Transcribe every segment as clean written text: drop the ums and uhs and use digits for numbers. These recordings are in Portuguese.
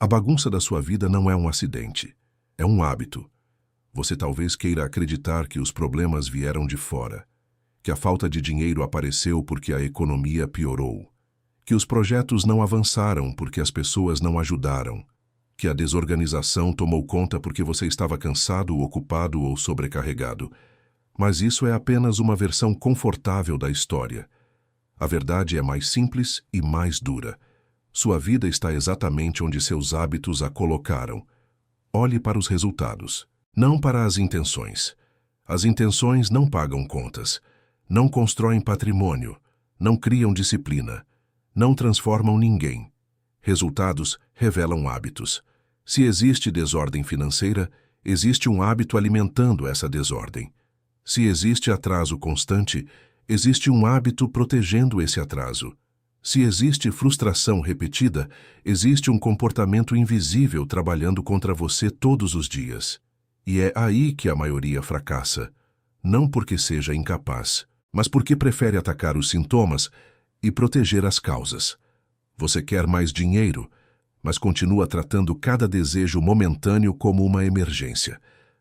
A bagunça da sua vida não é um acidente, é um hábito. Você talvez queira acreditar que os problemas vieram de fora, que a falta de dinheiro apareceu porque a economia piorou, que os projetos não avançaram porque as pessoas não ajudaram, que a desorganização tomou conta porque você estava cansado, ocupado ou sobrecarregado. Mas isso é apenas uma versão confortável da história. A verdade é mais simples e mais dura. Sua vida está exatamente onde seus hábitos a colocaram. Olhe para os resultados, não para as intenções. As intenções não pagam contas, não constroem patrimônio, não criam disciplina, não transformam ninguém. Resultados revelam hábitos. Se existe desordem financeira, existe um hábito alimentando essa desordem. Se existe atraso constante, existe um hábito protegendo esse atraso. Se existe frustração repetida, existe um comportamento invisível trabalhando contra você todos os dias. E é aí que a maioria fracassa. Não porque seja incapaz, mas porque prefere atacar os sintomas e proteger as causas. Você quer mais dinheiro, mas continua tratando cada desejo momentâneo como uma emergência.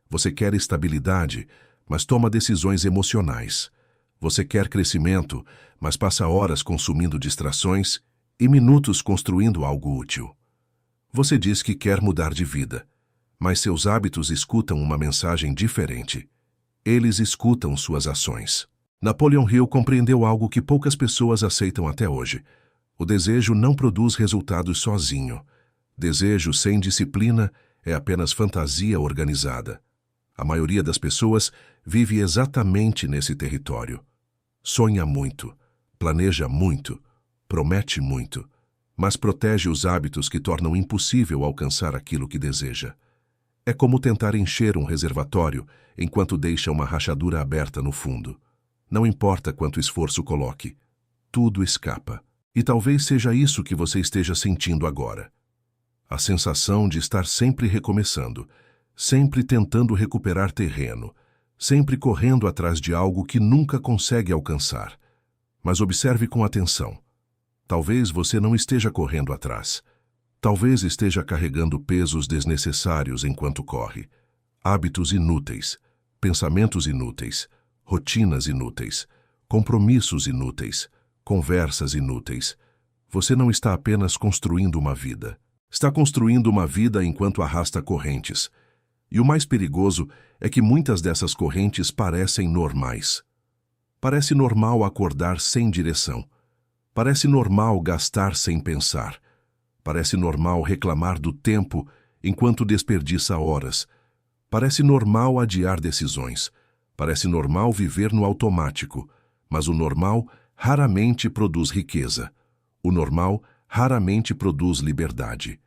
Você quer estabilidade, mas toma decisões emocionais. Você quer crescimento, mas passa horas consumindo distrações e minutos construindo algo útil. Você diz que quer mudar de vida, mas seus hábitos escutam uma mensagem diferente. Eles escutam suas ações. Napoleon Hill compreendeu algo que poucas pessoas aceitam até hoje. O desejo não produz resultados sozinho. Desejo sem disciplina é apenas fantasia organizada. A maioria das pessoas vive exatamente nesse território. Sonha muito, planeja muito, promete muito, mas protege os hábitos que tornam impossível alcançar aquilo que deseja. É como tentar encher um reservatório enquanto deixa uma rachadura aberta no fundo. Não importa quanto esforço coloque, tudo escapa. E talvez seja isso que você esteja sentindo agora. A sensação de estar sempre recomeçando, sempre tentando recuperar terreno, sempre correndo atrás de algo que nunca consegue alcançar. Mas observe com atenção. Talvez você não esteja correndo atrás. Talvez esteja carregando pesos desnecessários enquanto corre. Hábitos inúteis, pensamentos inúteis, rotinas inúteis, compromissos inúteis, conversas inúteis. Você não está apenas construindo uma vida. Está construindo uma vida enquanto arrasta correntes. E o mais perigoso é que muitas dessas correntes parecem normais. Parece normal acordar sem direção. Parece normal gastar sem pensar. Parece normal reclamar do tempo enquanto desperdiça horas. Parece normal adiar decisões. Parece normal viver no automático. Mas o normal raramente produz riqueza. O normal raramente produz liberdade.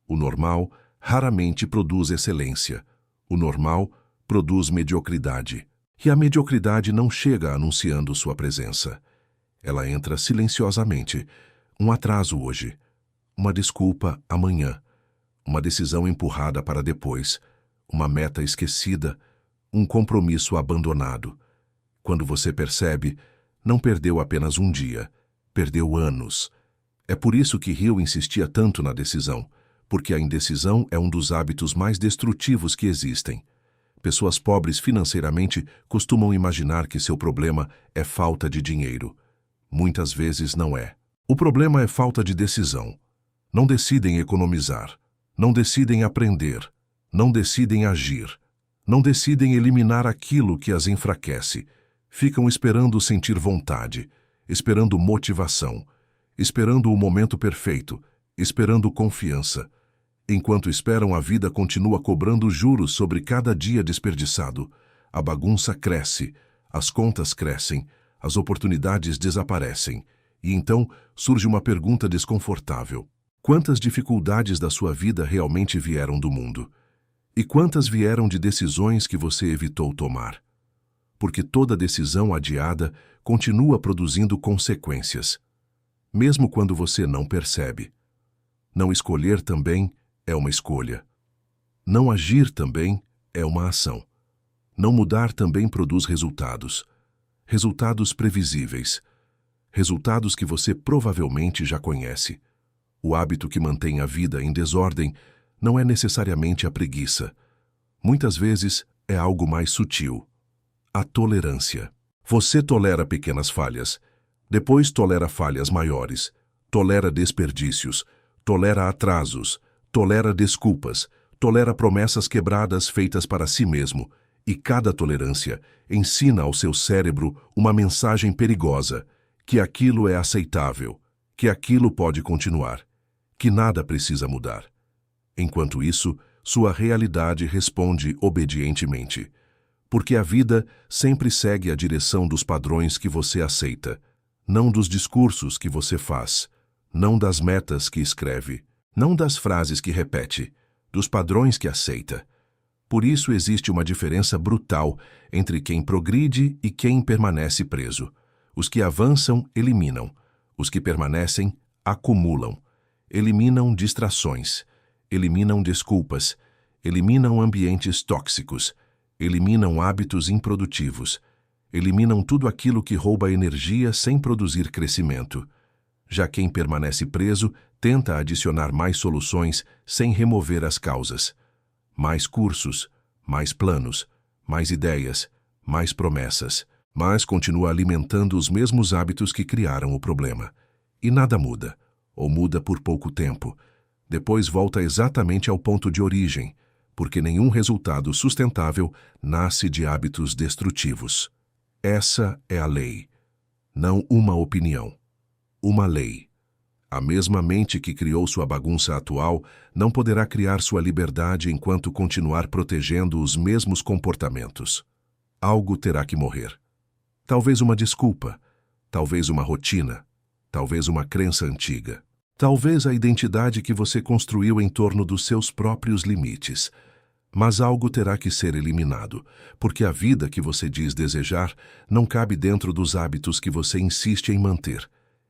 O normal raramente produz excelência. O normal produz mediocridade. E a mediocridade não chega anunciando sua presença. Ela entra silenciosamente. Um atraso hoje. Uma desculpa amanhã. Uma decisão empurrada para depois. Uma meta esquecida. Um compromisso abandonado. Quando você percebe, não perdeu apenas um dia. Perdeu anos. É por isso que Hill insistia tanto na decisão. Porque a indecisão é um dos hábitos mais destrutivos que existem. Pessoas pobres financeiramente costumam imaginar que seu problema é falta de dinheiro. Muitas vezes não é. O problema é falta de decisão. Não decidem economizar. Não decidem aprender. Não decidem agir. Não decidem eliminar aquilo que as enfraquece. Ficam esperando sentir vontade, esperando motivação, esperando o momento perfeito, esperando confiança. Enquanto esperam, a vida continua cobrando juros sobre cada dia desperdiçado. A bagunça cresce, as contas crescem, as oportunidades desaparecem. E então surge uma pergunta desconfortável. Quantas dificuldades da sua vida realmente vieram do mundo? E quantas vieram de decisões que você evitou tomar? Porque toda decisão adiada continua produzindo consequências, mesmo quando você não percebe. Não escolher também é uma escolha. Não agir também é uma ação. Não mudar também produz resultados. Resultados previsíveis. Resultados que você provavelmente já conhece. O hábito que mantém a vida em desordem não é necessariamente a preguiça. Muitas vezes é algo mais sutil. A tolerância. Você tolera pequenas falhas, depois tolera falhas maiores, tolera desperdícios, tolera atrasos, tolera desculpas, tolera promessas quebradas feitas para si mesmo, e cada tolerância ensina ao seu cérebro uma mensagem perigosa, que aquilo é aceitável, que aquilo pode continuar, que nada precisa mudar. Enquanto isso, sua realidade responde obedientemente, porque a vida sempre segue a direção dos padrões que você aceita, não dos discursos que você faz, não das metas que escreve, não das frases que repete, dos padrões que aceita. Por isso existe uma diferença brutal entre quem progride e quem permanece preso. Os que avançam, eliminam. Os que permanecem, acumulam. Eliminam distrações. Eliminam desculpas. Eliminam ambientes tóxicos. Eliminam hábitos improdutivos. Eliminam tudo aquilo que rouba energia sem produzir crescimento. Já quem permanece preso tenta adicionar mais soluções sem remover as causas. Mais cursos, mais planos, mais ideias, mais promessas, mas continua alimentando os mesmos hábitos que criaram o problema. E nada muda, ou muda por pouco tempo. Depois volta exatamente ao ponto de origem, porque nenhum resultado sustentável nasce de hábitos destrutivos. Essa é a lei, não uma opinião. Uma lei. A mesma mente que criou sua bagunça atual não poderá criar sua liberdade enquanto continuar protegendo os mesmos comportamentos. Algo terá que morrer. Talvez uma desculpa, talvez uma rotina, talvez uma crença antiga. Talvez a identidade que você construiu em torno dos seus próprios limites. Mas algo terá que ser eliminado, porque a vida que você diz desejar não cabe dentro dos hábitos que você insiste em manter.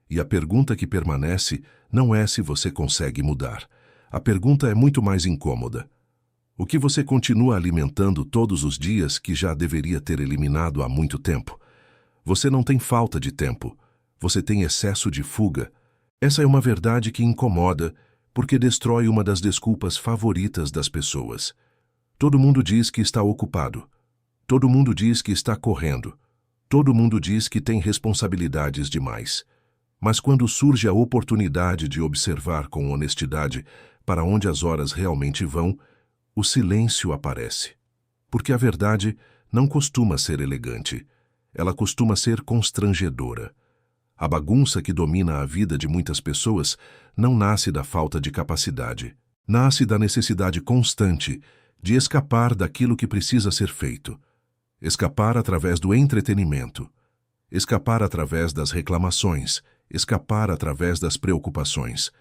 E a pergunta que permanece não é se você consegue mudar. A pergunta é muito mais incômoda. O que você continua alimentando todos os dias que já deveria ter eliminado há muito tempo? Você não tem falta de tempo. Você tem excesso de fuga. Essa é uma verdade que incomoda, porque destrói uma das desculpas favoritas das pessoas. Todo mundo diz que está ocupado. Todo mundo diz que está correndo. Todo mundo diz que tem responsabilidades demais. Mas quando surge a oportunidade de observar com honestidade para onde as horas realmente vão, o silêncio aparece. Porque a verdade não costuma ser elegante. Ela costuma ser constrangedora. A bagunça que domina a vida de muitas pessoas não nasce da falta de capacidade. Nasce da necessidade constante de escapar daquilo que precisa ser feito. Escapar através do entretenimento. Escapar através das reclamações. Escapar através das preocupações.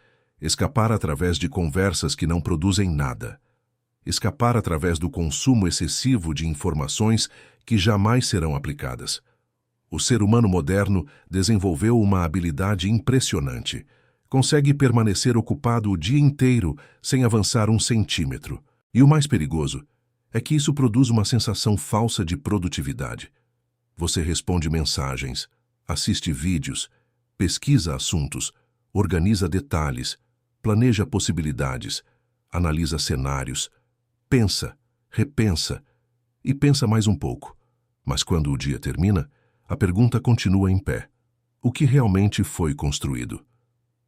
Escapar através de conversas que não produzem nada. Escapar através do consumo excessivo de informações que jamais serão aplicadas. O ser humano moderno desenvolveu uma habilidade impressionante. Consegue permanecer ocupado o dia inteiro sem avançar 1 centímetro. E o mais perigoso é que isso produz uma sensação falsa de produtividade. Você responde mensagens, assiste vídeos, pesquisa assuntos, organiza detalhes, planeja possibilidades, analisa cenários, pensa, repensa e pensa mais um pouco. Mas quando o dia termina, a pergunta continua em pé. O que realmente foi construído?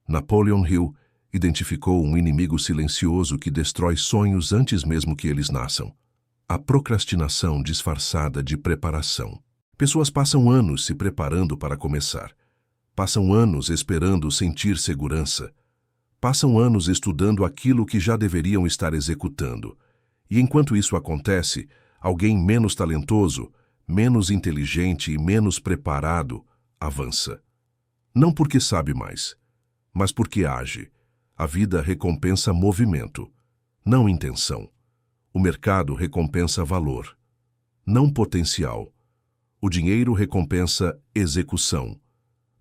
Napoleon Hill identificou um inimigo silencioso que destrói sonhos antes mesmo que eles nasçam. A procrastinação disfarçada de preparação. Pessoas passam anos se preparando para começar. Passam anos esperando sentir segurança. Passam anos estudando aquilo que já deveriam estar executando. E enquanto isso acontece, alguém menos talentoso, menos inteligente e menos preparado avança. Não porque sabe mais, mas porque age. A vida recompensa movimento, não intenção. O mercado recompensa valor, não potencial. O dinheiro recompensa execução,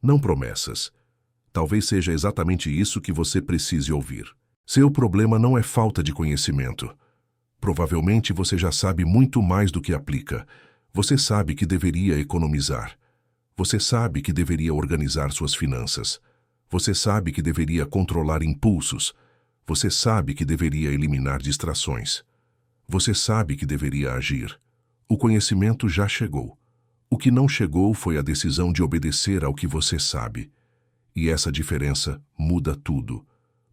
não promessas. Talvez seja exatamente isso que você precise ouvir. Seu problema não é falta de conhecimento. Provavelmente você já sabe muito mais do que aplica. Você sabe que deveria economizar. Você sabe que deveria organizar suas finanças. Você sabe que deveria controlar impulsos. Você sabe que deveria eliminar distrações. Você sabe que deveria agir. O conhecimento já chegou. O que não chegou foi a decisão de obedecer ao que você sabe. E essa diferença muda tudo.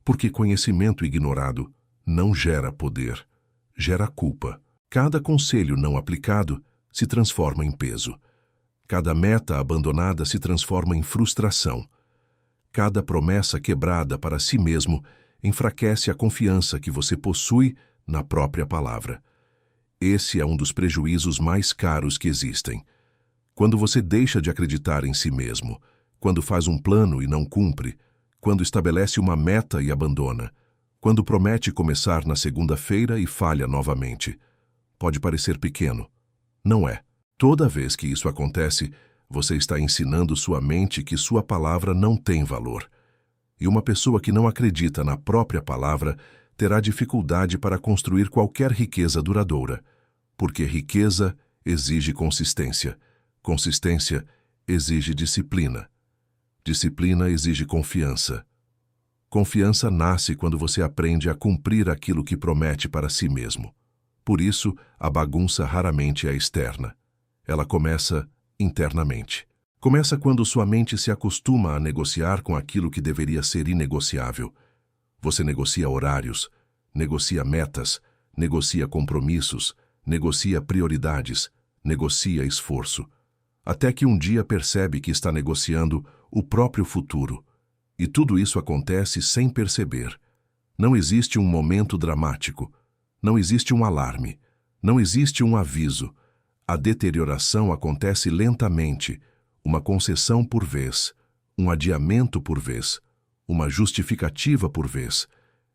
Porque conhecimento ignorado não gera poder, gera culpa. Cada conselho não aplicado se transforma em peso. Cada meta abandonada se transforma em frustração. Cada promessa quebrada para si mesmo enfraquece a confiança que você possui na própria palavra. Esse é um dos prejuízos mais caros que existem. Quando você deixa de acreditar em si mesmo, quando faz um plano e não cumpre, quando estabelece uma meta e abandona, quando promete começar na segunda-feira e falha novamente. Pode parecer pequeno. Não é. Toda vez que isso acontece, você está ensinando sua mente que sua palavra não tem valor. E uma pessoa que não acredita na própria palavra terá dificuldade para construir qualquer riqueza duradoura, porque riqueza exige consistência. Consistência exige disciplina. Disciplina exige confiança. Confiança nasce quando você aprende a cumprir aquilo que promete para si mesmo. Por isso, a bagunça raramente é externa. Ela começa internamente. Começa quando sua mente se acostuma a negociar com aquilo que deveria ser inegociável. Você negocia horários, negocia metas, negocia compromissos, negocia prioridades, negocia esforço. Até que um dia percebe que está negociando o próprio futuro. E tudo isso acontece sem perceber. Não existe um momento dramático. Não existe um alarme. Não existe um aviso. A deterioração acontece lentamente, uma concessão por vez, um adiamento por vez, uma justificativa por vez.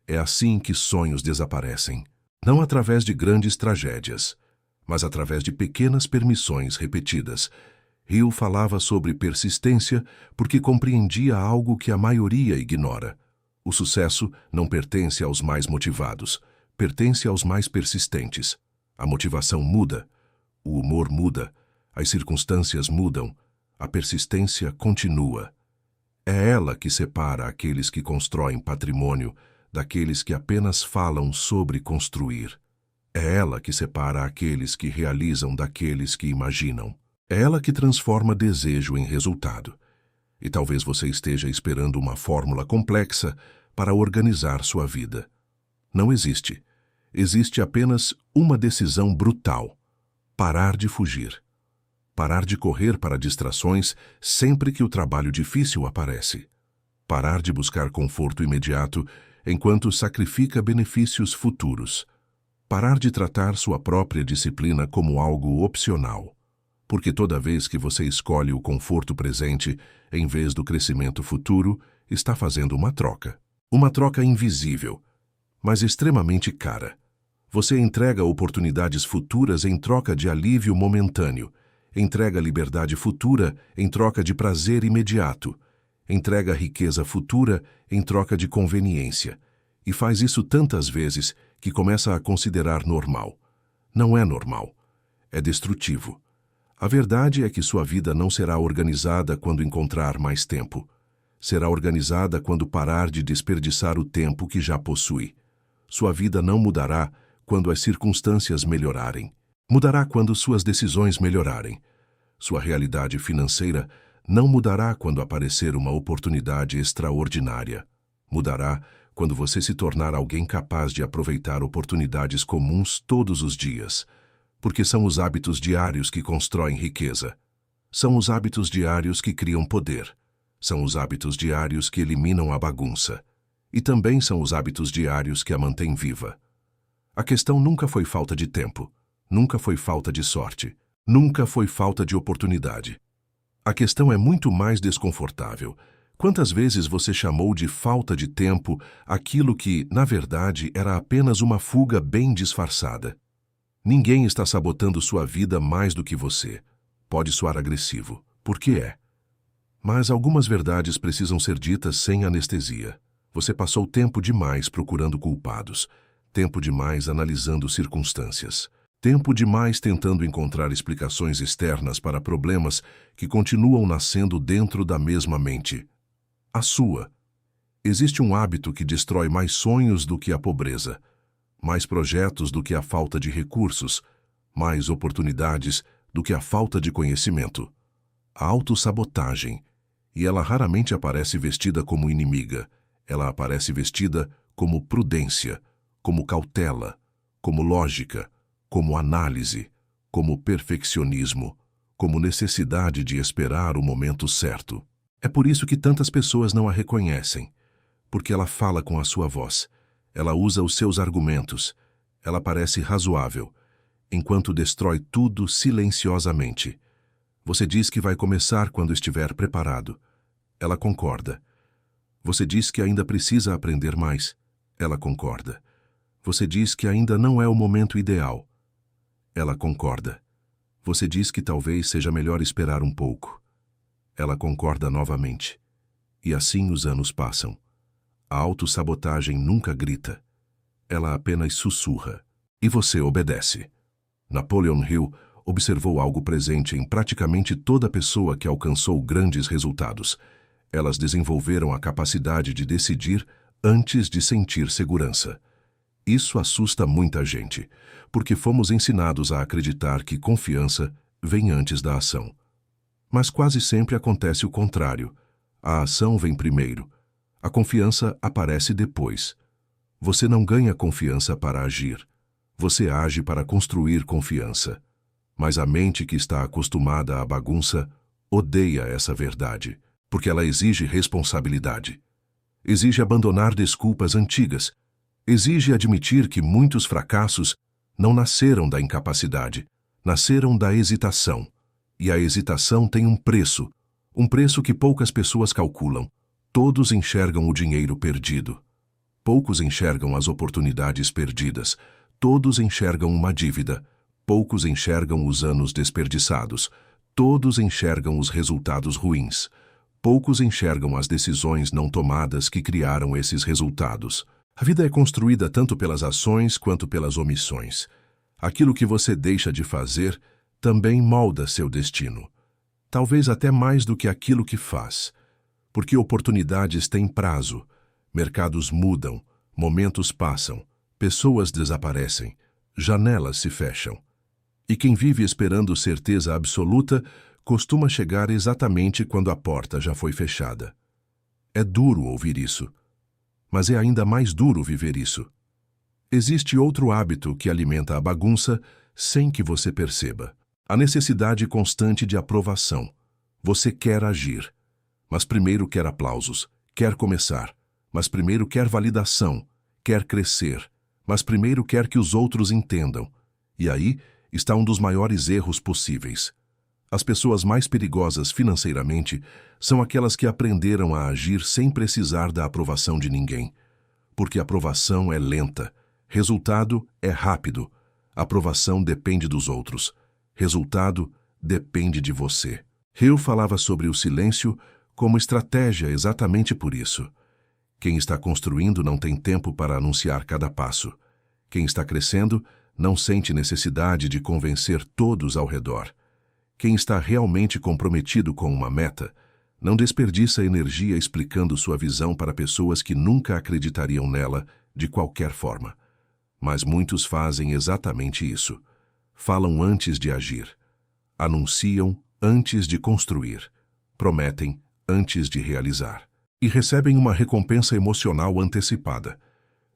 É assim que sonhos desaparecem. Não através de grandes tragédias, mas através de pequenas permissões repetidas. Hill falava sobre persistência porque compreendia algo que a maioria ignora. O sucesso não pertence aos mais motivados, pertence aos mais persistentes. A motivação muda, o humor muda, as circunstâncias mudam, a persistência continua. É ela que separa aqueles que constroem patrimônio daqueles que apenas falam sobre construir. É ela que separa aqueles que realizam daqueles que imaginam. É ela que transforma desejo em resultado. E talvez você esteja esperando uma fórmula complexa para organizar sua vida. Não existe. Existe apenas uma decisão brutal: parar de fugir. Parar de correr para distrações sempre que o trabalho difícil aparece. Parar de buscar conforto imediato enquanto sacrifica benefícios futuros. Parar de tratar sua própria disciplina como algo opcional. Porque toda vez que você escolhe o conforto presente em vez do crescimento futuro, está fazendo uma troca. Uma troca invisível, mas extremamente cara. Você entrega oportunidades futuras em troca de alívio momentâneo, entrega liberdade futura em troca de prazer imediato, entrega riqueza futura em troca de conveniência, e faz isso tantas vezes que começa a considerar normal. Não é normal, é destrutivo. A verdade é que sua vida não será organizada quando encontrar mais tempo. Será organizada quando parar de desperdiçar o tempo que já possui. Sua vida não mudará quando as circunstâncias melhorarem. Mudará quando suas decisões melhorarem. Sua realidade financeira não mudará quando aparecer uma oportunidade extraordinária. Mudará quando você se tornar alguém capaz de aproveitar oportunidades comuns todos os dias. Porque são os hábitos diários que constroem riqueza. São os hábitos diários que criam poder. São os hábitos diários que eliminam a bagunça. E também são os hábitos diários que a mantêm viva. A questão nunca foi falta de tempo. Nunca foi falta de sorte. Nunca foi falta de oportunidade. A questão é muito mais desconfortável. Quantas vezes você chamou de falta de tempo aquilo que, na verdade, era apenas uma fuga bem disfarçada? Ninguém está sabotando sua vida mais do que você. Pode soar agressivo, porque é. Mas algumas verdades precisam ser ditas sem anestesia. Você passou tempo demais procurando culpados, tempo demais analisando circunstâncias, tempo demais tentando encontrar explicações externas para problemas que continuam nascendo dentro da mesma mente. A sua, Existe um hábito que destrói mais sonhos do que a pobreza, mais projetos do que a falta de recursos, mais oportunidades do que a falta de conhecimento. A autossabotagem. E ela raramente aparece vestida como inimiga. Ela aparece vestida como prudência, como cautela, como lógica, como análise, como perfeccionismo, como necessidade de esperar o momento certo. É por isso que tantas pessoas não a reconhecem, porque ela fala com a sua voz, ela usa os seus argumentos, ela parece razoável, enquanto destrói tudo silenciosamente. Você diz que vai começar quando estiver preparado. Ela concorda. Você diz que ainda precisa aprender mais. Ela concorda. Você diz que ainda não é o momento ideal. Ela concorda. Você diz que talvez seja melhor esperar um pouco. Ela concorda novamente. E assim os anos passam. A autossabotagem nunca grita. Ela apenas sussurra. E você obedece. Napoleon Hill observou algo presente em praticamente toda pessoa que alcançou grandes resultados. Elas desenvolveram a capacidade de decidir antes de sentir segurança. Isso assusta muita gente, porque fomos ensinados a acreditar que confiança vem antes da ação. Mas quase sempre acontece o contrário. A ação vem primeiro. A confiança aparece depois. Você não ganha confiança para agir. Você age para construir confiança. Mas a mente que está acostumada à bagunça odeia essa verdade, porque ela exige responsabilidade. Exige abandonar desculpas antigas. Exige admitir que muitos fracassos não nasceram da incapacidade, nasceram da hesitação. E a hesitação tem um preço que poucas pessoas calculam. Todos enxergam o dinheiro perdido. Poucos enxergam as oportunidades perdidas. Todos enxergam uma dívida. Poucos enxergam os anos desperdiçados. Todos enxergam os resultados ruins. Poucos enxergam as decisões não tomadas que criaram esses resultados. A vida é construída tanto pelas ações quanto pelas omissões. Aquilo que você deixa de fazer também molda seu destino. Talvez até mais do que aquilo que faz. Porque oportunidades têm prazo, mercados mudam, momentos passam, pessoas desaparecem, janelas se fecham. E quem vive esperando certeza absoluta costuma chegar exatamente quando a porta já foi fechada. É duro ouvir isso, mas é ainda mais duro viver isso. Existe outro hábito que alimenta a bagunça sem que você perceba. A necessidade constante de aprovação. Você quer agir, mas primeiro quer aplausos, quer começar, mas primeiro quer validação, quer crescer, mas primeiro quer que os outros entendam. E aí está um dos maiores erros possíveis. As pessoas mais perigosas financeiramente são aquelas que aprenderam a agir sem precisar da aprovação de ninguém. Porque a aprovação é lenta, resultado é rápido. A aprovação depende dos outros. Resultado depende de você. Hill falava sobre o silêncio como estratégia exatamente por isso. Quem está construindo não tem tempo para anunciar cada passo. Quem está crescendo não sente necessidade de convencer todos ao redor. Quem está realmente comprometido com uma meta não desperdiça energia explicando sua visão para pessoas que nunca acreditariam nela de qualquer forma. Mas muitos fazem exatamente isso. Falam antes de agir. Anunciam antes de construir. Prometem antes de realizar. E recebem uma recompensa emocional antecipada.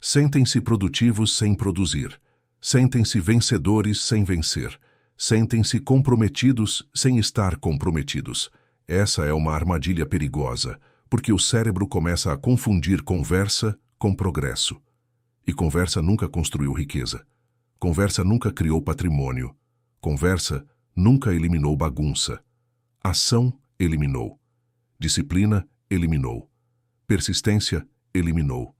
Sentem-se produtivos sem produzir. Sentem-se vencedores sem vencer. Sentem-se comprometidos sem estar comprometidos. Essa é uma armadilha perigosa, porque o cérebro começa a confundir conversa com progresso. E conversa nunca construiu riqueza. Conversa nunca criou patrimônio. Conversa nunca eliminou bagunça. Ação eliminou. Disciplina eliminou. Persistência eliminou.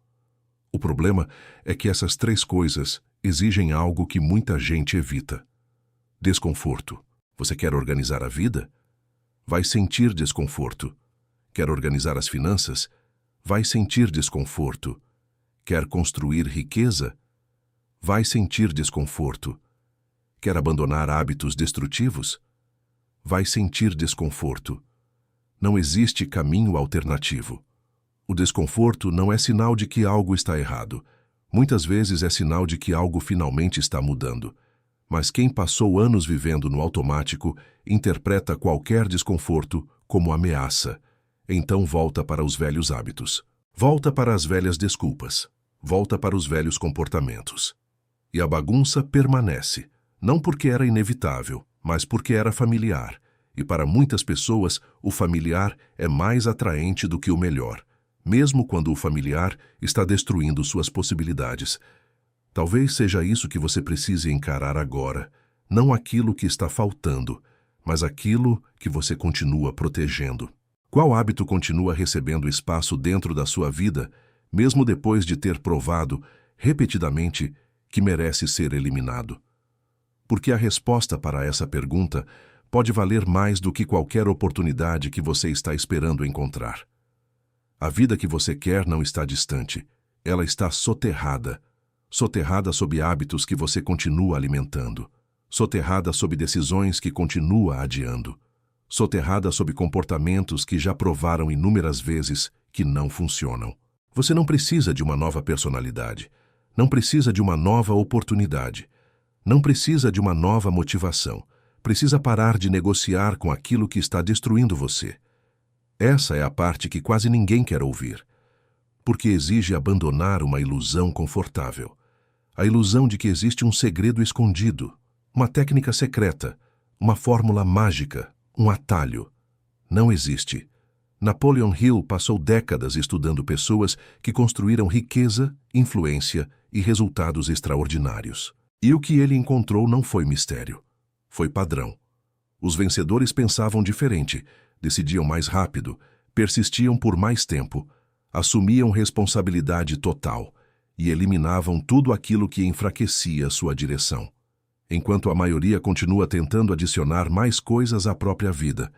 O problema é que essas três coisas exigem algo que muita gente evita. Desconforto. Você quer organizar a vida? Vai sentir desconforto. Quer organizar as finanças? Vai sentir desconforto. Quer construir riqueza? Vai sentir desconforto. Quer abandonar hábitos destrutivos? Vai sentir desconforto. Não existe caminho alternativo. O desconforto não é sinal de que algo está errado. Muitas vezes é sinal de que algo finalmente está mudando. Mas quem passou anos vivendo no automático interpreta qualquer desconforto como ameaça. Então volta para os velhos hábitos. Volta para as velhas desculpas. Volta para os velhos comportamentos. E a bagunça permanece, não porque era inevitável, mas porque era familiar. E para muitas pessoas, o familiar é mais atraente do que o melhor, mesmo quando o familiar está destruindo suas possibilidades. Talvez seja isso que você precise encarar agora, não aquilo que está faltando, mas aquilo que você continua protegendo. Qual hábito continua recebendo espaço dentro da sua vida, mesmo depois de ter provado, repetidamente, que merece ser eliminado? Porque a resposta para essa pergunta pode valer mais do que qualquer oportunidade que você está esperando encontrar. A vida que você quer não está distante, ela está soterrada. Soterrada sob hábitos que você continua alimentando. Soterrada sob decisões que continua adiando. Soterrada sob comportamentos que já provaram inúmeras vezes que não funcionam. Você não precisa de uma nova personalidade. Não precisa de uma nova oportunidade. Não precisa de uma nova motivação. Precisa parar de negociar com aquilo que está destruindo você. Essa é a parte que quase ninguém quer ouvir. Porque exige abandonar uma ilusão confortável. A ilusão de que existe um segredo escondido, uma técnica secreta, uma fórmula mágica, um atalho. Não existe. Napoleon Hill passou décadas estudando pessoas que construíram riqueza, influência e resultados extraordinários. E o que ele encontrou não foi mistério. Foi padrão. Os vencedores pensavam diferente, decidiam mais rápido, persistiam por mais tempo, assumiam responsabilidade total e eliminavam tudo aquilo que enfraquecia sua direção. Enquanto a maioria continua tentando adicionar mais coisas à própria vida,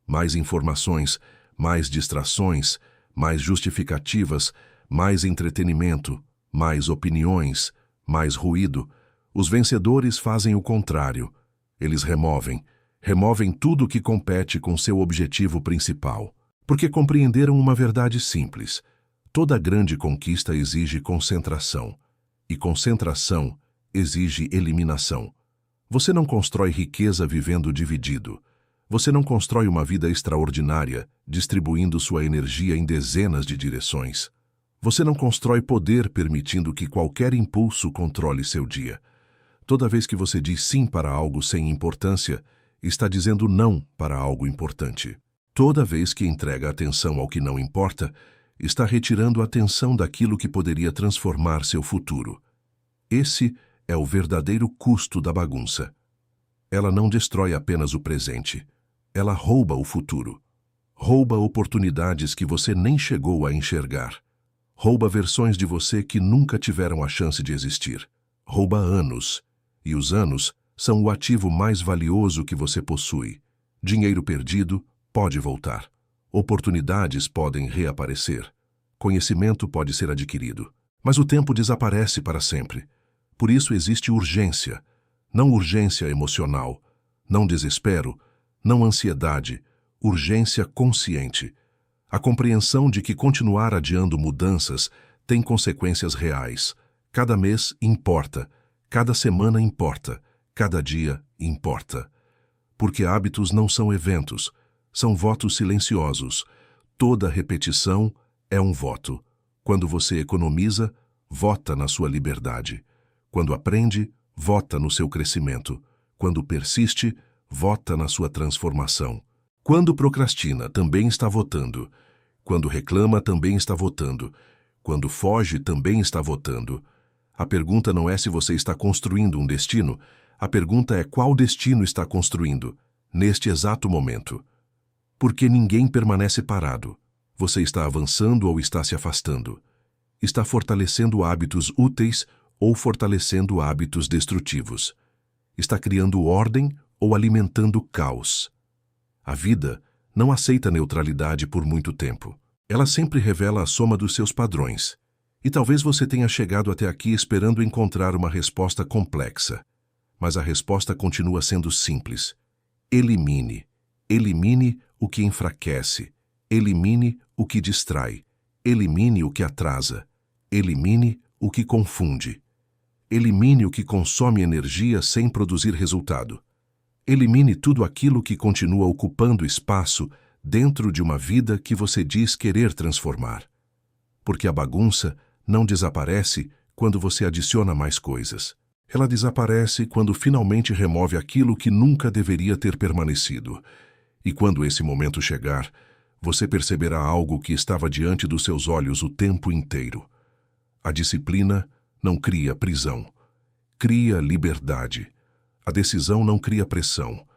mais informações, mais distrações, mais justificativas, mais entretenimento, mais opiniões, mais ruído, os vencedores fazem o contrário. Eles removem tudo que compete com seu objetivo principal, porque compreenderam uma verdade simples. Toda grande conquista exige concentração, e concentração exige eliminação. Você não constrói riqueza vivendo dividido. Você não constrói uma vida extraordinária, distribuindo sua energia em dezenas de direções. Você não constrói poder permitindo que qualquer impulso controle seu dia. Toda vez que você diz sim para algo sem importância, está dizendo não para algo importante. Toda vez que entrega atenção ao que não importa, está retirando a atenção daquilo que poderia transformar seu futuro. Esse é o verdadeiro custo da bagunça. Ela não destrói apenas o presente. Ela rouba o futuro. Rouba oportunidades que você nem chegou a enxergar. Rouba versões de você que nunca tiveram a chance de existir. Rouba anos. E os anos são o ativo mais valioso que você possui. Dinheiro perdido pode voltar. Oportunidades podem reaparecer. Conhecimento pode ser adquirido. Mas o tempo desaparece para sempre. Por isso existe urgência. Não urgência emocional, não desespero, não ansiedade, urgência consciente. A compreensão de que continuar adiando mudanças tem consequências reais. Cada mês importa, cada semana importa, cada dia importa. Porque hábitos não são eventos, são votos silenciosos. Toda repetição é um voto. Quando você economiza, vota na sua liberdade. Quando aprende, vota no seu crescimento. Quando persiste, vota na sua transformação. Quando procrastina, também está votando. Quando reclama, também está votando. Quando foge, também está votando. A pergunta não é se você está construindo um destino, a pergunta é qual destino está construindo, neste exato momento. Porque ninguém permanece parado. Você está avançando ou está se afastando. Está fortalecendo hábitos úteis ou fortalecendo hábitos destrutivos. Está criando ordem ou alimentando caos. A vida não aceita neutralidade por muito tempo. Ela sempre revela a soma dos seus padrões. E talvez você tenha chegado até aqui esperando encontrar uma resposta complexa. Mas a resposta continua sendo simples. Elimine. Elimine o que enfraquece. Elimine o que distrai. Elimine o que atrasa. Elimine o que confunde. Elimine o que consome energia sem produzir resultado. Elimine tudo aquilo que continua ocupando espaço dentro de uma vida que você diz querer transformar. Porque a bagunça não desaparece quando você adiciona mais coisas. Ela desaparece quando finalmente remove aquilo que nunca deveria ter permanecido. E quando esse momento chegar, você perceberá algo que estava diante dos seus olhos o tempo inteiro. A disciplina não cria prisão, cria liberdade. A decisão não cria pressão,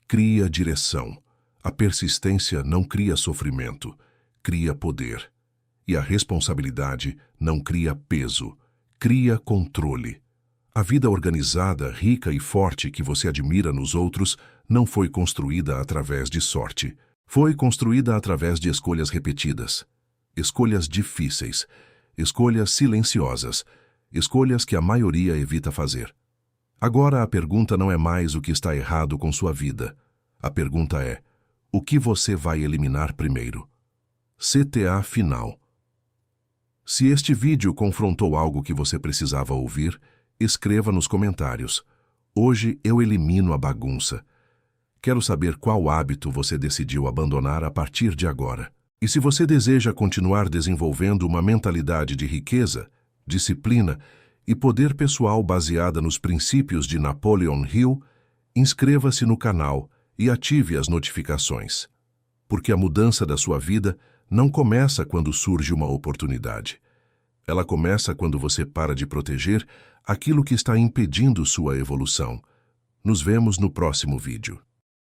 cria direção. A persistência não cria sofrimento, cria poder. E a responsabilidade não cria peso, cria controle. A vida organizada, rica e forte que você admira nos outros não foi construída através de sorte. Foi construída através de escolhas repetidas. Escolhas difíceis, escolhas silenciosas, escolhas que a maioria evita fazer. Agora a pergunta não é mais o que está errado com sua vida. A pergunta é, o que você vai eliminar primeiro? CTA final. Se este vídeo confrontou algo que você precisava ouvir, escreva nos comentários. Hoje eu elimino a bagunça. Quero saber qual hábito você decidiu abandonar a partir de agora. E se você deseja continuar desenvolvendo uma mentalidade de riqueza, disciplina e poder pessoal baseada nos princípios de Napoleon Hill, inscreva-se no canal e ative as notificações. Porque a mudança da sua vida não começa quando surge uma oportunidade. Ela começa quando você para de proteger aquilo que está impedindo sua evolução. Nos vemos no próximo vídeo.